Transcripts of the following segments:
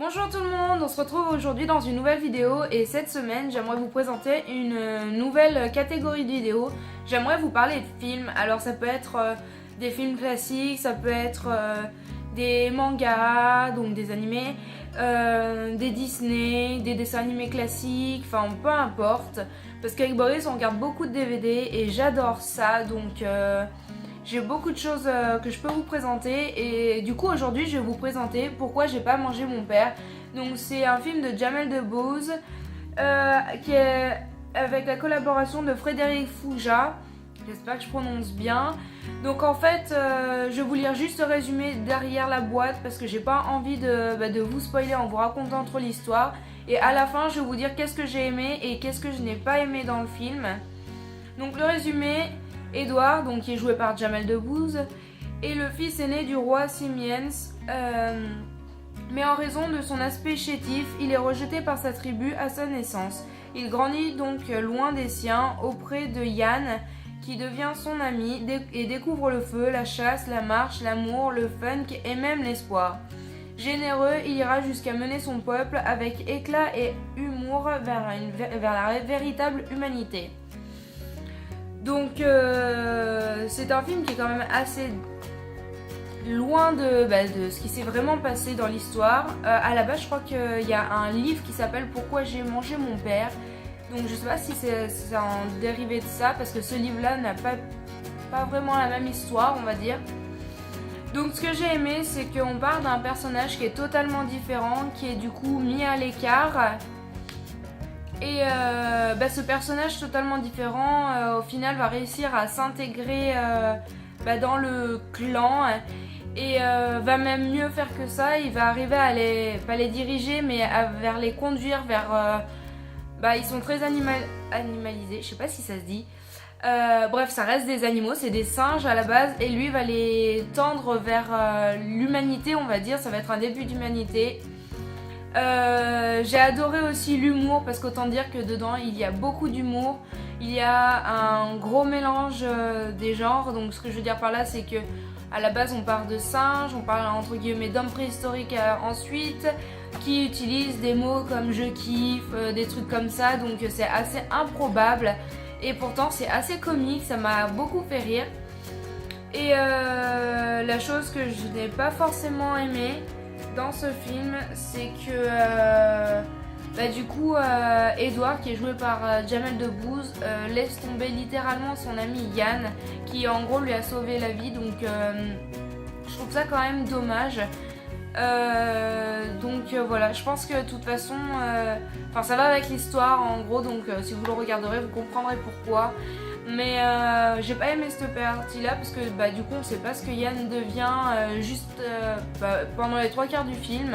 Bonjour tout le monde, on se retrouve aujourd'hui dans une nouvelle vidéo et cette semaine j'aimerais vous présenter une nouvelle catégorie de vidéos. J'aimerais vous parler de films, alors ça peut être des films classiques, ça peut être des mangas, donc des animés, des Disney, des dessins animés classiques, enfin peu importe. Parce qu'avec Boris on regarde beaucoup de DVD et j'adore ça, donc j'ai beaucoup de choses que je peux vous présenter et du coup aujourd'hui je vais vous présenter Pourquoi j'ai pas mangé mon père. Donc c'est un film de Jamel Debbouze qui est avec la collaboration de Frédéric Fouja. J'espère que je prononce bien. Donc en fait je vais vous lire juste le résumé derrière la boîte parce que j'ai pas envie de vous spoiler en vous racontant trop l'histoire. Et à la fin je vais vous dire qu'est-ce que j'ai aimé et qu'est-ce que je n'ai pas aimé dans le film. Donc le résumé: Édouard, donc qui est joué par Jamel Debbouze, est le fils aîné du roi Simiens, mais en raison de son aspect chétif, il est rejeté par sa tribu à sa naissance. Il grandit donc loin des siens, auprès de Yann, qui devient son ami et découvre le feu, la chasse, la marche, l'amour, le funk et même l'espoir. Généreux, il ira jusqu'à mener son peuple avec éclat et humour vers la véritable humanité. Donc c'est un film qui est quand même assez loin de ce qui s'est vraiment passé dans l'histoire. À la base je crois qu'il y a un livre qui s'appelle Pourquoi j'ai mangé mon père. Donc je sais pas si c'est un dérivé de ça parce que ce livre là n'a pas vraiment la même histoire on va dire. Donc ce que j'ai aimé c'est qu'on parle d'un personnage qui est totalement différent, qui est du coup mis à l'écart. Et ce personnage totalement différent, au final, va réussir à s'intégrer dans le clan et va même mieux faire que ça. Il va arriver à pas les diriger, mais vers les conduire vers... ils sont très animalisés, je sais pas si ça se dit. Bref, ça reste des animaux, c'est des singes à la base et lui va les tendre vers l'humanité, on va dire. Ça va être un début d'humanité. J'ai adoré aussi l'humour parce qu'autant dire que dedans il y a beaucoup d'humour, il y a un gros mélange des genres. Donc ce que je veux dire par là c'est que à la base on parle de singes, on parle entre guillemets d'hommes préhistoriques ensuite qui utilisent des mots comme je kiffe, des trucs comme ça, donc c'est assez improbable et pourtant c'est assez comique, ça m'a beaucoup fait rire. Et la chose que je n'ai pas forcément aimée dans ce film, c'est que Édouard, qui est joué par Jamel Debbouze, laisse tomber littéralement son ami Yann, qui en gros lui a sauvé la vie. Donc je trouve ça quand même dommage. Voilà, je pense que de toute façon, ça va avec l'histoire en gros. Donc si vous le regarderez, vous comprendrez pourquoi. Mais j'ai pas aimé cette partie-là parce que du coup on sait pas ce que Yann devient pendant les 3/4 du film.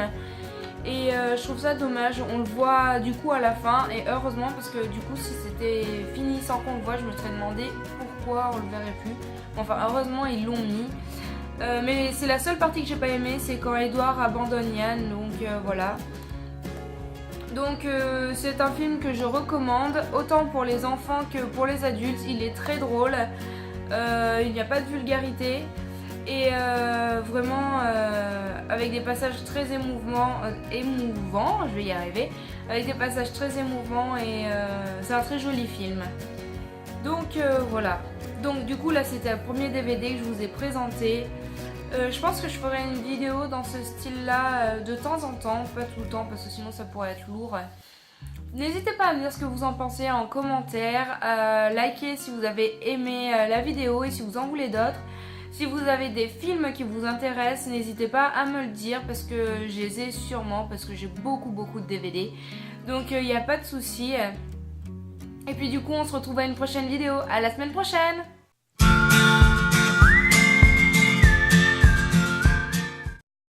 Et je trouve ça dommage, on le voit du coup à la fin et heureusement parce que du coup si c'était fini sans qu'on le voit je me serais demandé pourquoi on le verrait plus. Enfin heureusement ils l'ont mis. Mais c'est la seule partie que j'ai pas aimée, c'est quand Édouard abandonne Yann, donc voilà. Donc c'est un film que je recommande, autant pour les enfants que pour les adultes. Il est très drôle, il n'y a pas de vulgarité et vraiment avec des passages très émouvants, je vais y arriver, avec des passages très émouvants et c'est un très joli film. Donc voilà, donc du coup là c'était le premier DVD que je vous ai présenté. Je pense que je ferai une vidéo dans ce style-là de temps en temps, pas tout le temps parce que sinon ça pourrait être lourd. N'hésitez pas à me dire ce que vous en pensez en commentaire, likez si vous avez aimé la vidéo et si vous en voulez d'autres. Si vous avez des films qui vous intéressent, n'hésitez pas à me le dire parce que je les ai sûrement, parce que j'ai beaucoup de DVD. Donc il n'y a pas de souci. Et puis du coup on se retrouve à une prochaine vidéo. À la semaine prochaine!